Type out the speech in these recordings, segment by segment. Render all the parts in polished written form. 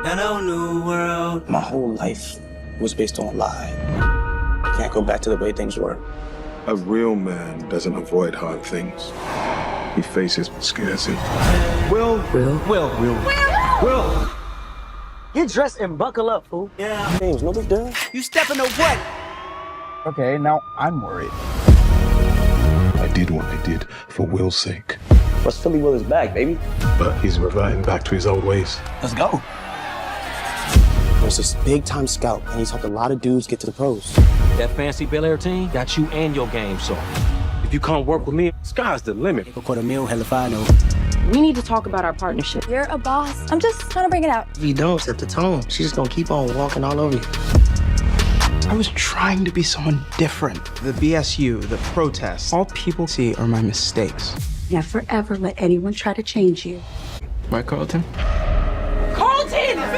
Hello, new world. My whole life was based on a lie. Can't go back to the way things were. A real man doesn't avoid hard things. He faces what scares him. Will. Get dressed and buckle up, fool. Yeah. James, no big deal. You stepping to what? Okay, now I'm worried. I did what I did for Will's sake. What's Philly Will is back, baby. But he's reverting back to his old ways. Let's go. There's this big-time scout, and he's helped a lot of dudes get to the pros. That fancy Bel Air team got you and your game soft. If you come work with me, sky's the limit. $250,000, hell if I know. We need to talk about our partnership. You're a boss. I'm just trying to bring it out. If you don't set the tone, she's just gonna keep on walking all over you. I was trying to be someone different. The BSU, the protests, all people see are my mistakes. Never ever let anyone try to change you. Right, Carlton? Carlton! I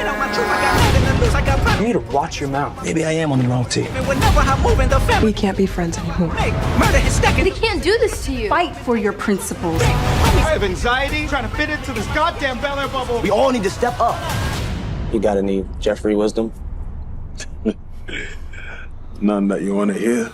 You need to watch your mouth. Maybe I am on the wrong team. Whenever I move in the family, We can't be friends anymore. murder is stacking. We can't do this to you. Fight for your principles. I have anxiety trying to fit into this goddamn Bel Air bubble. We all need to step up. You got any Jeffrey wisdom? None that you want to hear.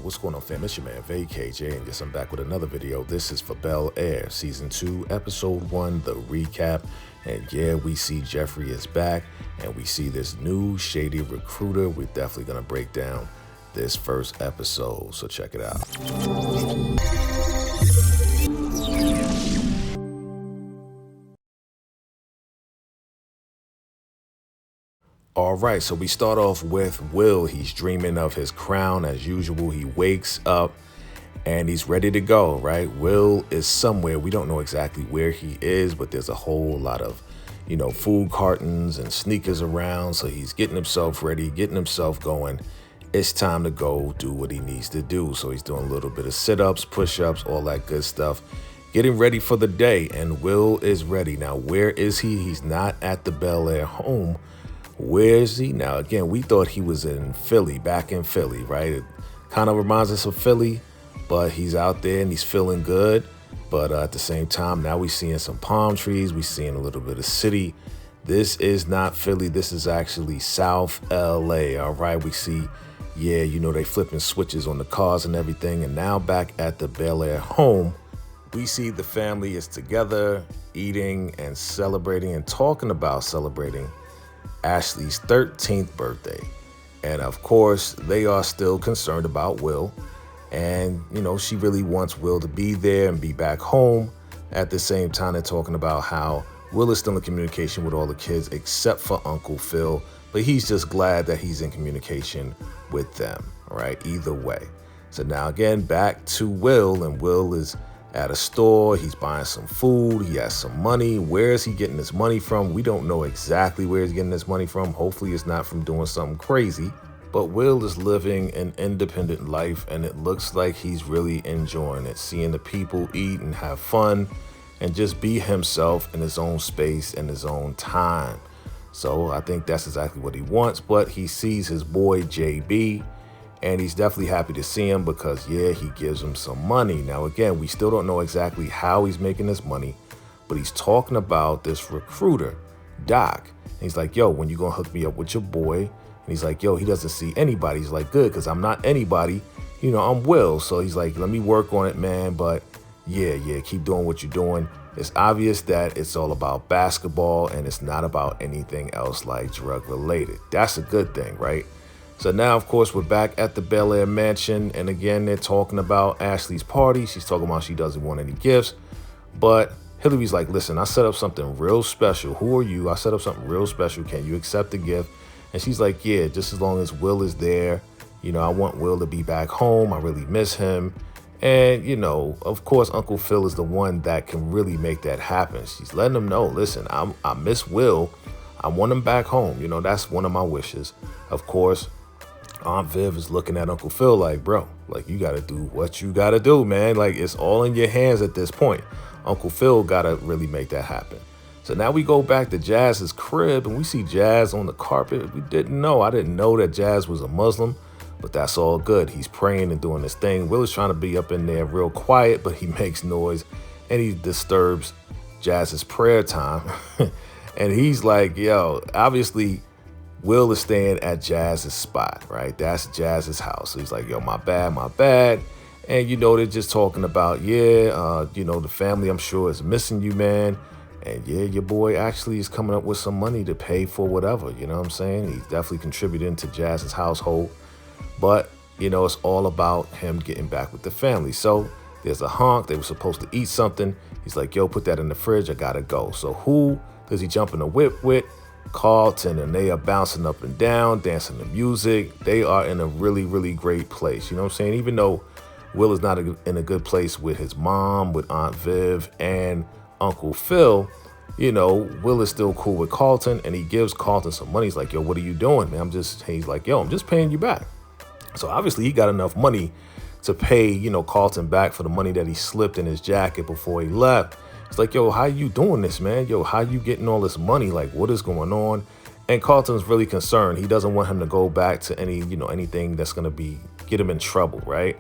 What's going on, fam? It's your man VACAY-Jay, and yes, I'm back with another video. This is for Bel Air Season 2, Episode 1, the recap. And yeah, we see Jeffrey is back, and we see this new shady recruiter. We're definitely going to break down this first episode, so check it out. All right, so we start off with Will. He's dreaming of his crown as usual. He wakes up and he's ready to go, right? Will is somewhere. We don't know exactly where he is, but there's a whole lot of, food cartons and sneakers around. So he's getting himself ready, getting himself going. It's time to go do what he needs to do. So he's doing a little bit of sit-ups, push-ups, all that good stuff, getting ready for the day. And Will is ready. Now, where is he? He's not at the Bel Air home. Where is he? Now, again, we thought he was in Philly, back in Philly, right? It kind of reminds us of Philly, but he's out there and he's feeling good. But at the same time, now we're seeing some palm trees. We're seeing a little bit of city. This is not Philly. This is actually South LA, all right? We see, they flipping switches on the cars and everything. And now back at the Bel Air home, we see the family is together, eating and celebrating and talking about celebrating Ashley's 13th birthday. And of course, they are still concerned about Will. And, she really wants Will to be there and be back home. At the same time, they're talking about how Will is still in communication with all the kids except for Uncle Phil. But he's just glad that he's in communication with them, all right? Either way. So now again, back to Will, and Will is at a store. He's buying some food. He has some money. Where is he getting this money from? We don't know exactly where he's getting this money from. Hopefully it's not from doing something crazy. But Will is living an independent life, and it looks like he's really enjoying it, seeing the people eat and have fun and just be himself in his own space and his own time. So I think that's exactly what he wants. But he sees his boy JB, and he's definitely happy to see him because, he gives him some money. Now, again, we still don't know exactly how he's making this money, but he's talking about this recruiter, Doc. And he's like, yo, when you gonna hook me up with your boy? And he's like, yo, he doesn't see anybody. He's like, good, because I'm not anybody. I'm Will. So he's like, let me work on it, man. But keep doing what you're doing. It's obvious that it's all about basketball and it's not about anything else like drug related. That's a good thing, right? So now, of course, we're back at the Bel Air mansion. And again, they're talking about Ashley's party. She's talking about she doesn't want any gifts. But Hillary's like, listen, I set up something real special. Who are you? I set up something real special. Can you accept the gift? And she's like, yeah, just as long as Will is there. I want Will to be back home. I really miss him. And, of course, Uncle Phil is the one that can really make that happen. She's letting him know, listen, I miss Will. I want him back home. That's one of my wishes. Of course, Aunt Viv is looking at Uncle Phil like, bro, like, you got to do what you got to do, man. Like, it's all in your hands at this point. Uncle Phil got to really make that happen. So now we go back to Jazz's crib and we see Jazz on the carpet. I didn't know that Jazz was a Muslim, but that's all good. He's praying and doing his thing. Will is trying to be up in there real quiet, but he makes noise and he disturbs Jazz's prayer time. And he's like, yo, obviously Will is staying at Jazz's spot, right? That's Jazz's house. So he's like, yo, my bad, my bad. And, you know, they're just talking about, you know, the family, I'm sure, is missing you, man. And, yeah, your boy actually is coming up with some money to pay for whatever, you know what I'm saying? He's definitely contributing to Jazz's household. But, you know, it's all about him getting back with the family. So there's a honk. They were supposed to eat something. He's like, yo, put that in the fridge. I got to go. So who does he jump in the whip with? Carlton, and they are bouncing up and down, dancing to music. They are in a really, really great place. You know what I'm saying? Even though Will is not in a good place with his mom, with Aunt Viv, and Uncle Phil, you know, Will is still cool with Carlton, and he gives Carlton some money. He's like, yo, what are you doing, man? He's like, yo, I'm just paying you back. So obviously he got enough money to pay, you know, Carlton back for the money that he slipped in his jacket before he left. It's like, yo, how you doing this, man? Yo, how you getting all this money? Like, what is going on? And Carlton's really concerned. He doesn't want him to go back to anything that's going to get him in trouble, right?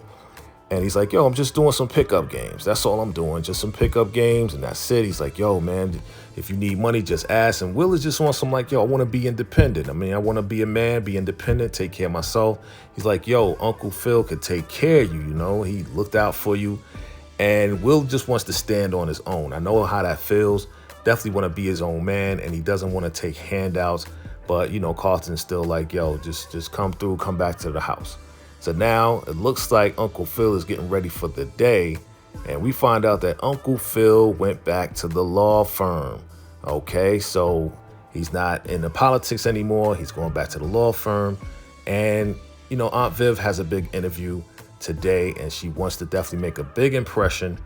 And he's like, yo, I'm just doing some pickup games. That's all I'm doing, just some pickup games, and that's it. He's like, yo, man, if you need money, just ask. And Will is just on some like, yo, I want to be independent. I mean, I want to be a man, be independent, take care of myself. He's like, yo, Uncle Phil could take care of you, you know? He looked out for you. And Will just wants to stand on his own. I know how that feels. Definitely want to be his own man, and he doesn't want to take handouts. But, you know, Carlton's still like, yo, just come through, come back to the house. So now it looks like Uncle Phil is getting ready for the day. And we find out that Uncle Phil went back to the law firm. Okay, so he's not in the politics anymore. He's going back to the law firm. And, you know, Aunt Viv has a big interview today, and she wants to definitely make a big impression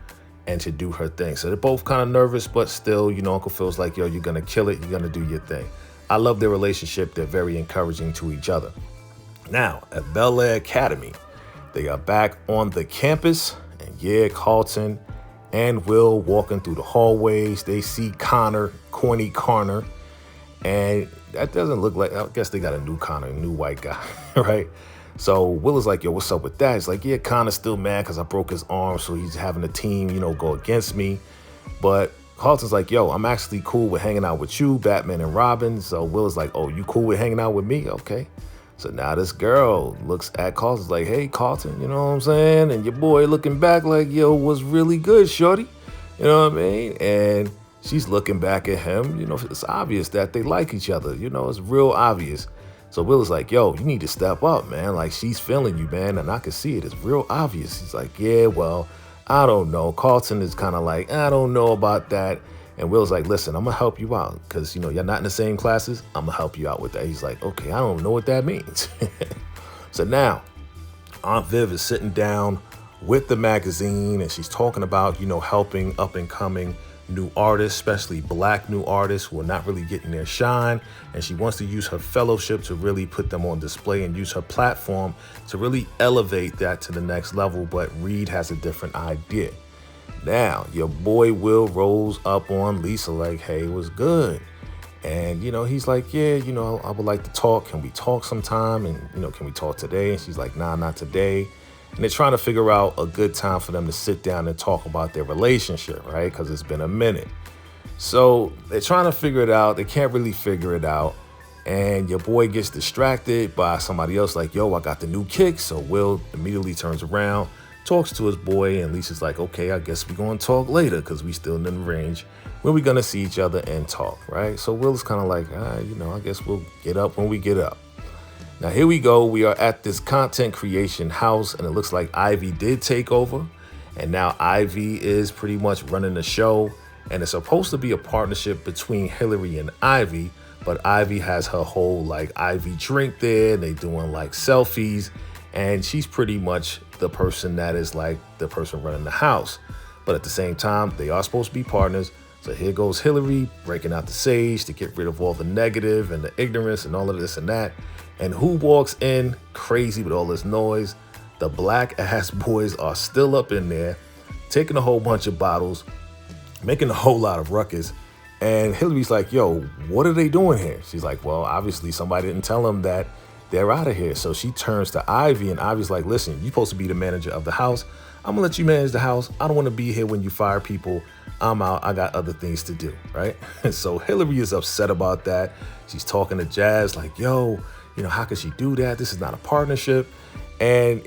and to do her thing. So they're both kind of nervous, but still, you know, Uncle Phil's like, yo, you're going to kill it. You're going to do your thing. I love their relationship. They're very encouraging to each other. Now, at Bel Air Academy, they are back on the campus, and yeah, Carlton and Will walking through the hallways. They see Corny Connor, and that doesn't look like, I guess they got a new Connor, a new white guy, right? So Will is like, yo, what's up with that? He's like, yeah, Connor's still mad because I broke his arm, so he's having a team, you know, go against me. But Carlton's like, yo, I'm actually cool with hanging out with you, Batman and Robin. So Will is like, oh, you cool with hanging out with me? Okay. So now this girl looks at Carlton's like, hey, Carlton, you know what I'm saying? And your boy looking back like, yo, was really good, shorty. You know what I mean? And she's looking back at him. You know, it's obvious that they like each other. You know, it's real obvious. So Will is like, yo, you need to step up, man. Like, she's feeling you, man. And I can see it. It's real obvious. He's like, yeah, well, I don't know. Carlton is kind of like, I don't know about that. And Will's like, listen, I'm going to help you out because, you know, you're not in the same classes. I'm going to help you out with that. He's like, okay, I don't know what that means. So now Aunt Viv is sitting down with the magazine, and she's talking about, you know, helping up and coming new artists, especially black new artists who are not really getting their shine. And she wants to use her fellowship to really put them on display and use her platform to really elevate that to the next level. But Reed has a different idea. Now, your boy Will rolls up on Lisa like, hey, what's good? And, you know, he's like, yeah, you know, I would like to talk. Can we talk sometime? And, you know, can we talk today? And she's like, nah, not today. And they're trying to figure out a good time for them to sit down and talk about their relationship, right? Because it's been a minute. So they're trying to figure it out. They can't really figure it out. And your boy gets distracted by somebody else like, yo, I got the new kick. So Will immediately turns around, talks to his boy, and Lisa's like, okay, I guess we're going to talk later because we still in the range where we're going to see each other and talk, right? So Will's kind of like, you know, I guess we'll get up when we get up. Now, here we go. We are at this content creation house, and it looks like Ivy did take over. And now Ivy is pretty much running the show. And it's supposed to be a partnership between Hillary and Ivy. But Ivy has her whole, like, Ivy drink there. They doing, like, selfies. And she's pretty much the person that is, like, the person running the house. But at the same time, they are supposed to be partners. So here goes Hillary breaking out the sage to get rid of all the negative and the ignorance and all of this and that. And who walks in crazy with all this noise? The black ass boys are still up in there, taking a whole bunch of bottles, making a whole lot of ruckus. And Hillary's like, yo, what are they doing here? She's like, well, obviously somebody didn't tell them that they're out of here. So she turns to Ivy, and Ivy's like, listen, you're supposed to be the manager of the house. I'm gonna let you manage the house. I don't want to be here when you fire people. I'm out. I got other things to do, right? And so Hillary is upset about that. She's talking to Jazz like, yo, how could she do that? This is not a partnership. And,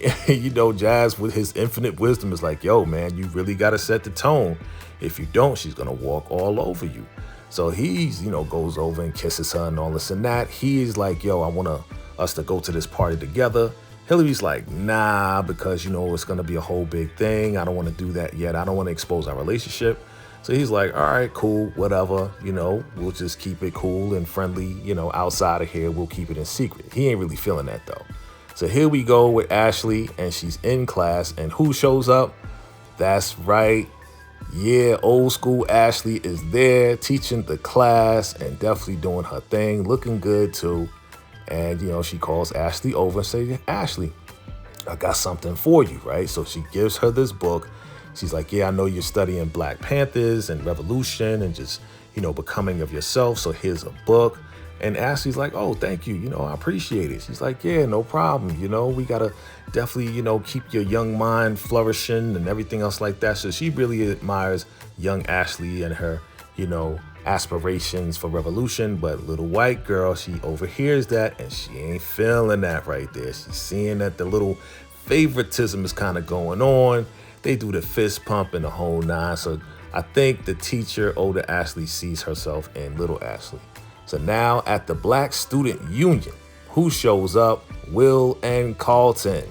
Jazz with his infinite wisdom is like, yo, man, you really got to set the tone. If you don't, she's going to walk all over you. So he's, goes over and kisses her and all this and that. He's like, yo, I want us to go to this party together. Hillary's like, nah, because, it's going to be a whole big thing. I don't want to do that yet. I don't want to expose our relationship. So he's like, all right, cool, whatever. We'll just keep it cool and friendly, outside of here. We'll keep it in secret. He ain't really feeling that, though. So here we go with Ashley, and she's in class. And who shows up? That's right. Yeah, old school Ashley is there teaching the class and definitely doing her thing, looking good, too. And, she calls Ashley over and says, Ashley, I got something for you, right? So she gives her this book. She's like, yeah, I know you're studying Black Panthers and revolution and just, becoming of yourself. So here's a book. And Ashley's like, oh, thank you. I appreciate it. She's like, yeah, no problem. We got to definitely, keep your young mind flourishing and everything else like that. So she really admires young Ashley and her, aspirations for revolution. But little white girl, she overhears that and she ain't feeling that right there. She's seeing that the little favoritism is kind of going on. They do the fist pump and the whole nine. So I think the teacher, older Ashley, sees herself in little Ashley. So now at the Black Student Union, who shows up? Will and Carlton.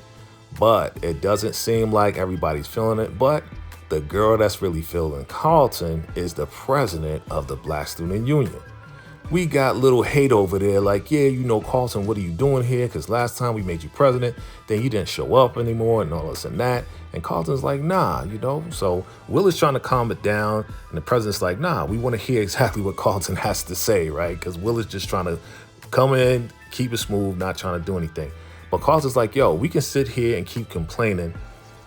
But it doesn't seem like everybody's feeling it. But the girl that's really feeling Carlton is the president of the Black Student Union. We got little hate over there like, yeah, Carlton, what are you doing here? Because last time we made you president, then you didn't show up anymore and all this and that. And Carlton's like, nah, So Will is trying to calm it down. And the president's like, nah, we want to hear exactly what Carlton has to say, right? Because Will is just trying to come in, keep it smooth, not trying to do anything. But Carlton's like, yo, we can sit here and keep complaining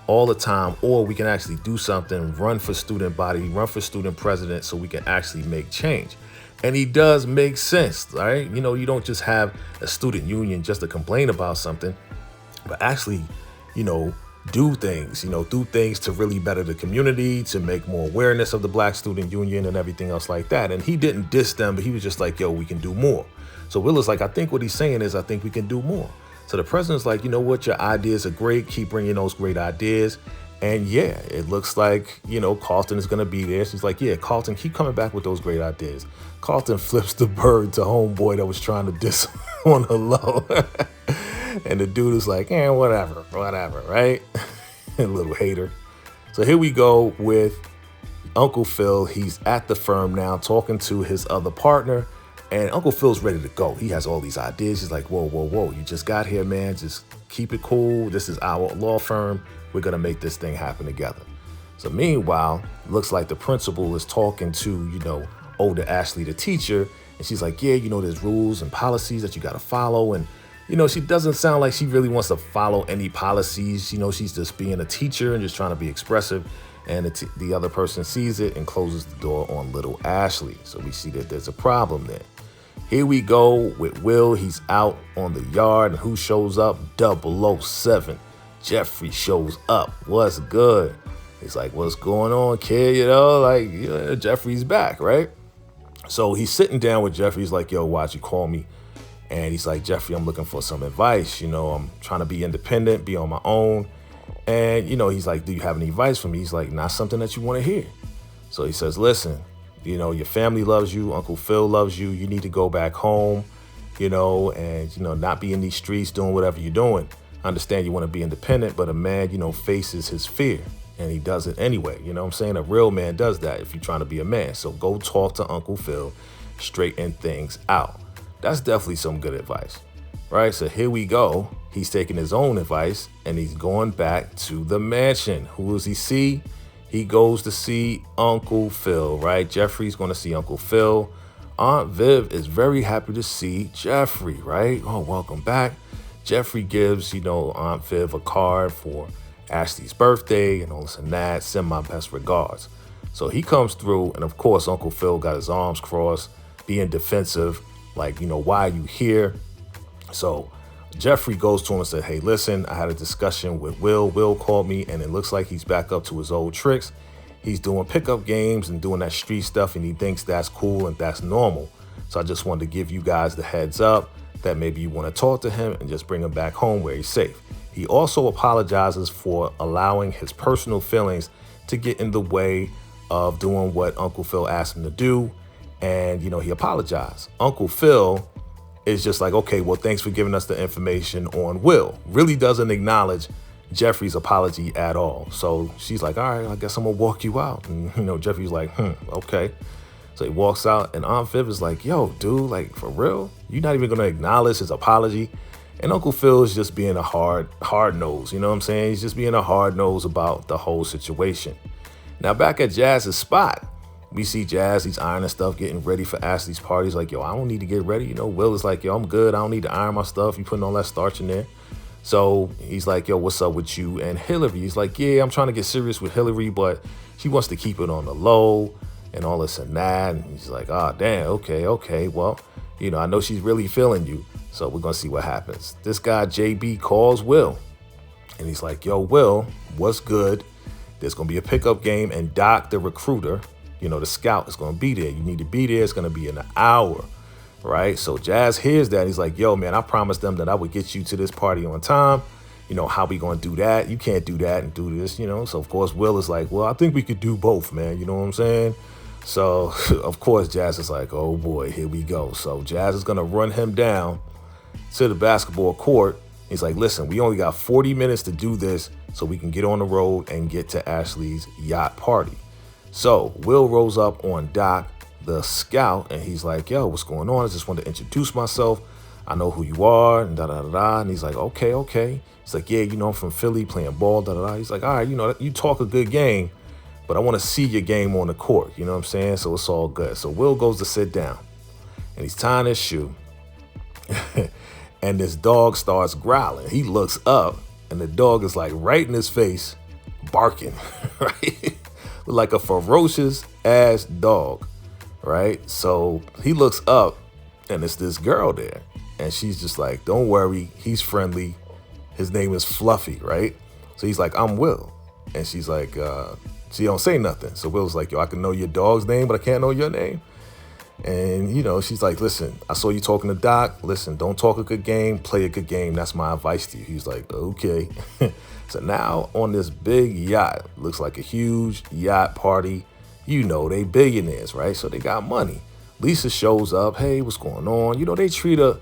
all the time, or we can actually do something, run for student body, run for student president so we can actually make change. And he does make sense, right? You don't just have a student union just to complain about something, but actually, do things, do things to really better the community, to make more awareness of the Black Student Union and everything else like that. And he didn't diss them, but he was just like, yo, we can do more. So Will is like, I think what he's saying is, I think we can do more. So the president's like, you know what? Your ideas are great. Keep bringing those great ideas. And yeah, it looks like, Carlton is going to be there. She's like, yeah, Carlton, keep coming back with those great ideas. Carlton flips the bird to homeboy that was trying to diss on the low. And the dude is like, whatever, right? A little hater. So here we go with Uncle Phil. He's at the firm now talking to his other partner. And Uncle Phil's ready to go. He has all these ideas. He's like, whoa. You just got here, man. Just keep it cool. This is our law firm. We're going to make this thing happen together. So meanwhile, it looks like the principal is talking to, older Ashley, the teacher. And she's like, yeah, there's rules and policies that you got to follow. And, she doesn't sound like she really wants to follow any policies. She's just being a teacher and just trying to be expressive. And the other person sees it and closes the door on little Ashley. So we see that there's a problem there. Here we go with Will. He's out on the yard. And who shows up? 007. Jeffrey shows up. What's good? He's like, what's going on, kid? Jeffrey's back, right? So he's sitting down with Jeffrey. He's like, yo, why'd you call me? And he's like, Jeffrey, I'm looking for some advice. I'm trying to be independent, be on my own. And, he's like, do you have any advice for me? He's like, not something that you want to hear. So he says, listen, your family loves you. Uncle Phil loves you. You need to go back home, and, not be in these streets doing whatever you're doing. I understand you want to be independent, but a man, faces his fear and he does it anyway. You know what I'm saying? A real man does that if you're trying to be a man. So go talk to Uncle Phil, straighten things out. That's definitely some good advice, right? So here we go. He's taking his own advice and he's going back to the mansion. Who does he see? He goes to see Uncle Phil, right? Jeffrey's going to see Uncle Phil. Aunt Viv is very happy to see Jeffrey, right? Oh, welcome back. Jeffrey gives, Aunt Viv a card for Ashley's birthday and all this and that. Send my best regards. So he comes through, and of course, Uncle Phil got his arms crossed, being defensive, like, why are you here? So Jeffrey goes to him and said, hey, listen, I had a discussion with Will. Will called me, and it looks like he's back up to his old tricks. he's doing pickup games and doing that street stuff, and he thinks that's cool and that's normal. So I just wanted to give you guys the heads up that maybe you want to talk to him and just bring him back home where he's safe. He also apologizes for allowing his personal feelings to get in the way of doing what Uncle Phil asked him to do. And, you know, he apologized. Uncle Phil is just like, okay, well, thanks for giving us the information on Will. Really doesn't acknowledge Jeffrey's apology at all. So she's like, all right, I guess I'm gonna walk you out. And, you know, Jeffrey's like, okay. So he walks out, and Aunt Viv is like, yo, dude, like, for real? You're not even gonna acknowledge his apology? And Uncle Phil is just being a hard nose, you know what I'm saying? He's just being a hard nose about the whole situation. Now, back at Jazz's spot, we see Jazz, he's ironing stuff, getting ready for Ashley's party. He's like, yo, I don't need to get ready. You know, Will is like, yo, I'm good. I don't need to iron my stuff. You putting all that starch in there. So he's like, yo, what's up with you and Hillary? He's like, yeah, I'm trying to get serious with Hillary, but she wants to keep it on the low and all this and that. And he's like, oh, damn, okay. Well, you know, I know she's really feeling you. So we're going to see what happens. This guy, JB, calls Will. And he's like, yo, Will, what's good? There's going to be a pickup game, and Doc, the recruiter, you know, the scout, is going to be there. You need to be there. It's going to be in an hour, right? So Jazz hears that. He's like, yo, man, I promised them that I would get you to this party on time. You know, how we going to do that? You can't do that and do this, you know? So, of course, Will is like, well, I think we could do both, man. You know what I'm saying? So, of course, Jazz is like, oh, boy, here we go. So Jazz is going to run him down to the basketball court. He's like, listen, we only got 40 minutes to do this so we can get on the road and get to Ashley's yacht party. So Will rolls up on Doc, the scout, and he's like, yo, what's going on? I just wanted to introduce myself. I know who you are, and da-da-da-da. And he's like, okay. He's like, yeah, you know, I'm from Philly playing ball, da-da-da. He's like, all right, you know, you talk a good game, but I want to see your game on the court. You know what I'm saying? So it's all good. So Will goes to sit down, and he's tying his shoe. And this dog starts growling. He looks up, and the dog is like right in his face, barking, right? Like a ferocious ass dog, right? So he looks up, and it's this girl there. And she's just like, don't worry, he's friendly. His name is Fluffy, right? So he's like, I'm Will. And she's like, she don't say nothing. So Will's like, yo, I can know your dog's name, but I can't know your name. And, you know, she's like, listen, I saw you talking to Doc. Listen, don't talk a good game, play a good game. That's my advice to you. He's like, okay. So now on this big yacht, looks like a huge yacht party. You know, they billionaires, right? So they got money. Lisa shows up. Hey, what's going on? You know, they treat her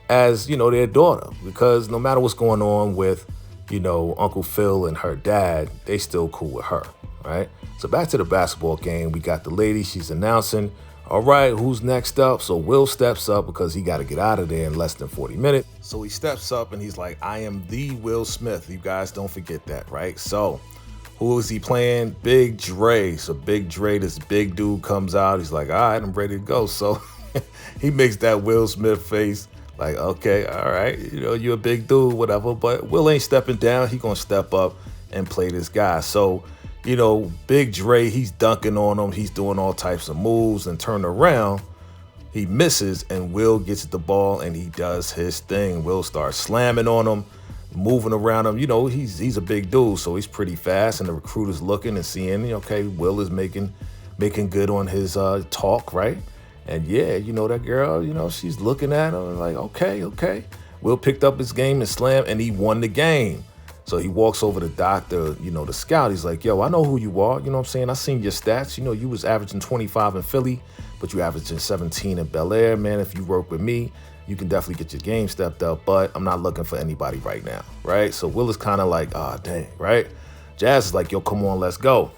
as, you know, their daughter, because no matter what's going on with, you know, Uncle Phil and her dad, they still cool with her, right? So back to the basketball game. We got the lady. She's announcing, all right, who's next up? So Will steps up because he got to get out of there in less than 40 minutes. So he steps up and he's like, I am the Will Smith. You guys don't forget that, right? So who is he playing? Big Dre. So Big Dre, this big dude, comes out. He's like, all right, I'm ready to go. So he makes that Will Smith face like, okay, all right, you know, you're a big dude, whatever. But Will ain't stepping down. He going to step up and play this guy. So, you know, Big Dre, he's dunking on him. He's doing all types of moves, and turn around. He misses, and Will gets the ball, and he does his thing. Will starts slamming on him, moving around him. You know, he's a big dude, so he's pretty fast, and the recruiter's looking and seeing, okay, Will is making good on his talk, right? And yeah, you know, that girl, you know, she's looking at him like, okay. Will picked up his game and slammed, and he won the game. So he walks over to Doctor, you know, the scout. He's like, yo, I know who you are. You know what I'm saying? I seen your stats. You know, you was averaging 25 in Philly, but you averaging 17 in Bel Air. Man, if you work with me, you can definitely get your game stepped up, but I'm not looking for anybody right now, right? So Will is kind of like, ah, dang, right? Jazz is like, yo, come on, let's go.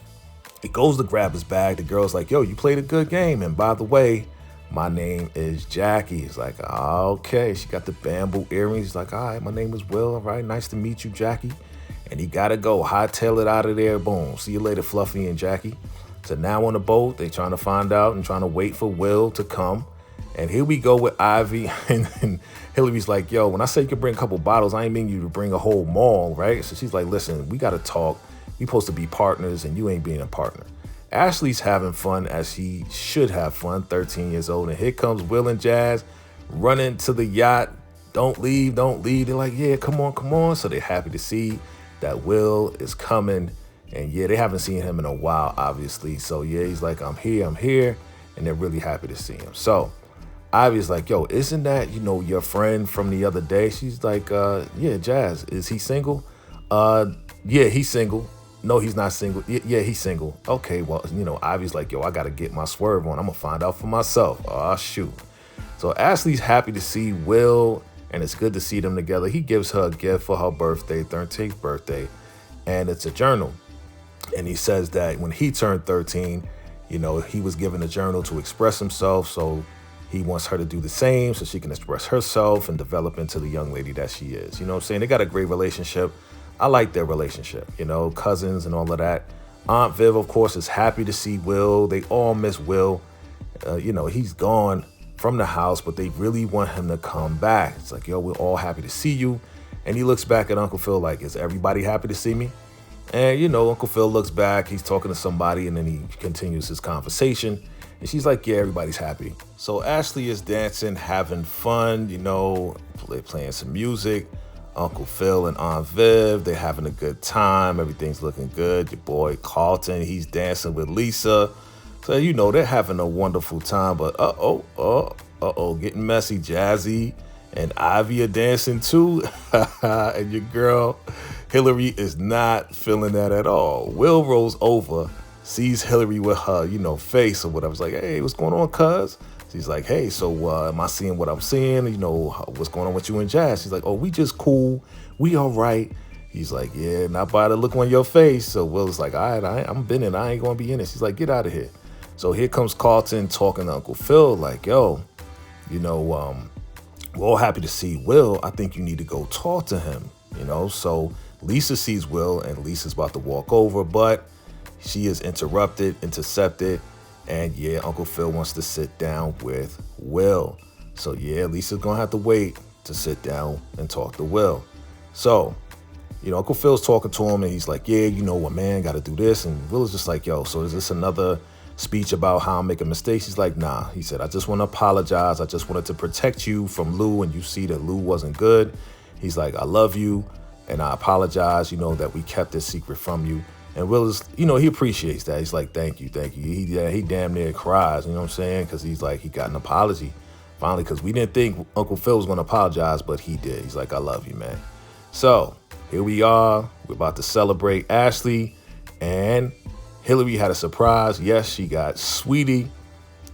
He goes to grab his bag. The girl's like, yo, you played a good game. And by the way, my name is Jackie. He's like, okay. She got the bamboo earrings. He's like, all right, my name is Will. All right, nice to meet you, Jackie. And he got to go. Hightail it out of there. Boom. See you later, Fluffy and Jackie. So now on the boat, they trying to find out and trying to wait for Will to come. And here we go with Ivy. And Hillary's like, yo, when I say you can bring a couple bottles, I ain't mean you to bring a whole mall, right? So she's like, listen, we got to talk. We supposed to be partners, and you ain't being a partner. Ashley's having fun as he should have fun, 13 years old. And here comes Will and Jazz running to the yacht. Don't leave. They're like, yeah, come on. So they're happy to see that Will is coming. And yeah, they haven't seen him in a while, obviously. So yeah, he's like, I'm here. And they're really happy to see him. So Ivy's like, yo, isn't that, your friend from the other day? She's like, yeah, Jazz, is he single? Yeah, he's single. No, he's not single. Yeah, he's single. Okay, well, Ivy's like, yo, I got to get my swerve on. I'm going to find out for myself. Oh, shoot. So Ashley's happy to see Will, and it's good to see them together. He gives her a gift for her birthday, 13th birthday, and it's a journal. And he says that when he turned 13, he was given a journal to express himself. So he wants her to do the same so she can express herself and develop into the young lady that she is. You know what I'm saying? They got a great relationship. I like their relationship, cousins and all of that. Aunt Viv, of course, is happy to see Will. They all miss Will. He's gone from the house, but they really want him to come back. It's like, yo, we're all happy to see you. And he looks back at Uncle Phil like, is everybody happy to see me? And, Uncle Phil looks back, he's talking to somebody, and then he continues his conversation. And she's like, yeah, everybody's happy. So Ashley is dancing, having fun, they're playing some music. Uncle Phil and Aunt Viv, they're having a good time. Everything's looking good. Your boy Carlton, he's dancing with Lisa. So, they're having a wonderful time. But getting messy. Jazzy and Ivy are dancing too. And your girl Hillary is not feeling that at all. Will rolls over, sees Hillary with her, face or whatever. It's like, hey, what's going on, cuz? She's like, hey, so am I seeing what I'm seeing? What's going on with you and Jazz? She's like, oh, we just cool. We all right. He's like, yeah, not by the look on your face. So Will's like, all right, I'm been in. I ain't going to be in it. She's like, get out of here. So here comes Carlton talking to Uncle Phil like, yo, we're all happy to see Will. I think you need to go talk to him, So Lisa sees Will, and Lisa's about to walk over, but she is intercepted. And yeah, Uncle Phil wants to sit down with Will. So yeah, Lisa's gonna have to wait to sit down and talk to Will. So, Uncle Phil's talking to him and he's like, yeah, what, man, gotta do this. And Will is just like, yo, so is this another speech about how I'm making mistakes? He's like, nah. He said, I just want to apologize. I just wanted to protect you from Lou, and you see that Lou wasn't good. He's like, I love you and I apologize, that we kept this secret from you. And Will is, he appreciates that. He's like, thank you. He damn near cries, you know what I'm saying? Because he's like, he got an apology finally, because we didn't think Uncle Phil was going to apologize, but he did. He's like, I love you, man. So here we are. We're about to celebrate Ashley, and Hillary had a surprise. Yes, she got Sweetie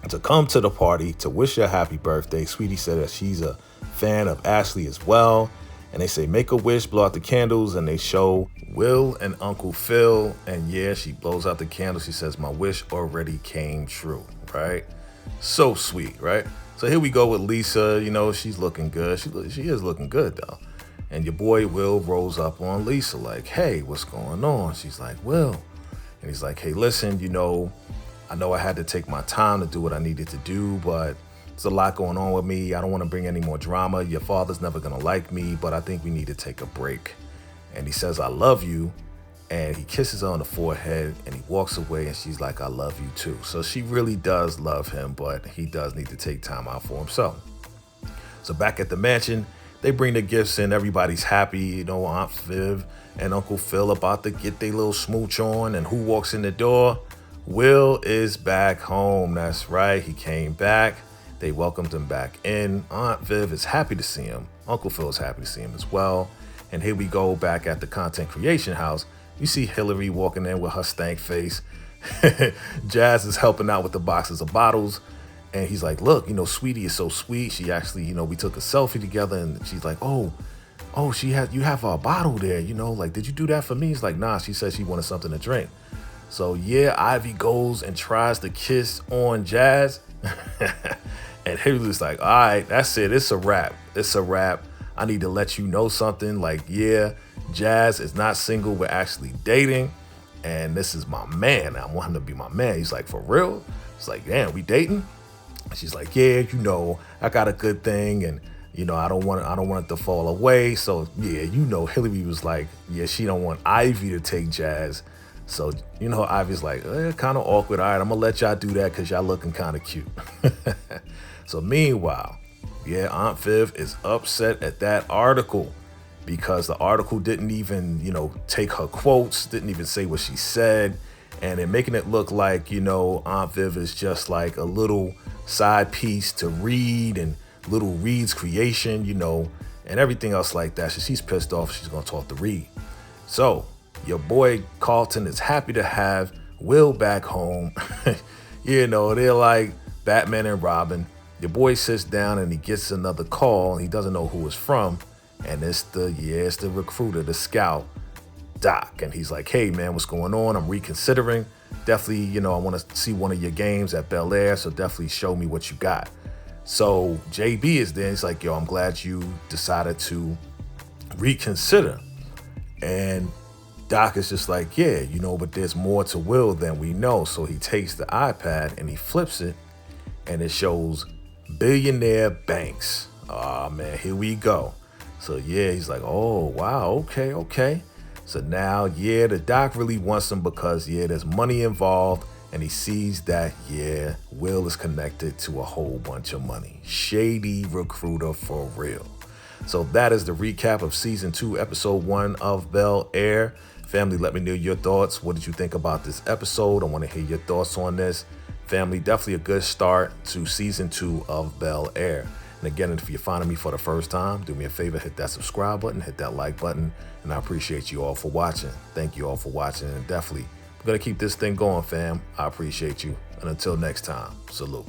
to come to the party to wish her happy birthday. Sweetie said that she's a fan of Ashley as well. And they say, make a wish, blow out the candles, and they show Will and Uncle Phil. And yeah, she blows out the candles. She says, my wish already came true, right? So sweet, right? So here we go with Lisa. She's looking good. She is looking good, though. And your boy Will rolls up on Lisa like, hey, what's going on? She's like, Will. And he's like, hey, listen, I know I had to take my time to do what I needed to do, but there's a lot going on with me. I don't want to bring any more drama. Your father's never going to like me, but I think we need to take a break. And he says, I love you. And he kisses her on the forehead and he walks away, and she's like, I love you too. So she really does love him, but he does need to take time out for himself. So back at the mansion, they bring the gifts in. Everybody's happy. Aunt Viv and Uncle Phil about to get their little smooch on. And who walks in the door? Will is back home. That's right. He came back. They welcomed him back in. Aunt Viv is happy to see him. Uncle Phil is happy to see him as well. And here we go back at the content creation house. You see Hillary walking in with her stank face. Jazz is helping out with the boxes of bottles. And he's like, look, Sweetie is so sweet. She actually, we took a selfie together, and she's like, oh, you have a bottle there, did you do that for me? He's like, nah, she said she wanted something to drink. So yeah, Ivy goes and tries to kiss on Jazz. And Hillary's like, all right, that's it. It's a wrap. I need to let you know something. Like, yeah, Jazz is not single. We're actually dating. And this is my man. I want him to be my man. He's like, for real? It's like, damn, we dating? She's like, yeah, I got a good thing. And, I don't want it to fall away. So, yeah, Hillary was like, yeah, she don't want Ivy to take Jazz. So, Ivy's like, kind of awkward. All right, I'm going to let y'all do that because y'all looking kind of cute. So meanwhile, yeah, Aunt Viv is upset at that article. because the article didn't even, you know, take her quotes, didn't even say what she said. And they're making it look like, you know, Aunt Viv is just like a little side piece to Reed and little Reed's creation, you know, and everything else like that. So she's pissed off. She's going to talk to Reed. So your boy Carlton is happy to have Will back home. You know, they're like Batman and Robin. Your boy sits down and he gets another call and he doesn't know who it's from. And it's the recruiter, the scout, Doc. And he's like, hey, man, what's going on? I'm reconsidering. Definitely, you know, I want to see one of your games at Bel Air, so definitely show me what you got. So JB is there. He's like, yo, I'm glad you decided to reconsider. And Doc is just like, yeah, you know, but there's more to Will than we know. So he takes the iPad and he flips it, and it shows Billionaire Banks. Oh, man, here we go. So, yeah, he's like, oh, wow, okay. So now, yeah, the Doc really wants him because, yeah, there's money involved, and he sees that, yeah, Will is connected to a whole bunch of money. Shady recruiter for real. So that is the recap of Season 2, Episode 1 of Bel Air. Family, let me know your thoughts. What did you think about this episode? I want to hear your thoughts on this. Family, definitely a good start to Season 2 of Bel Air. And again, if you're finding me for the first time, do me a favor, hit that subscribe button, hit that like button, and I appreciate you all for watching. Thank you all for watching, and definitely, we're going to keep this thing going, fam. I appreciate you. And until next time, salute.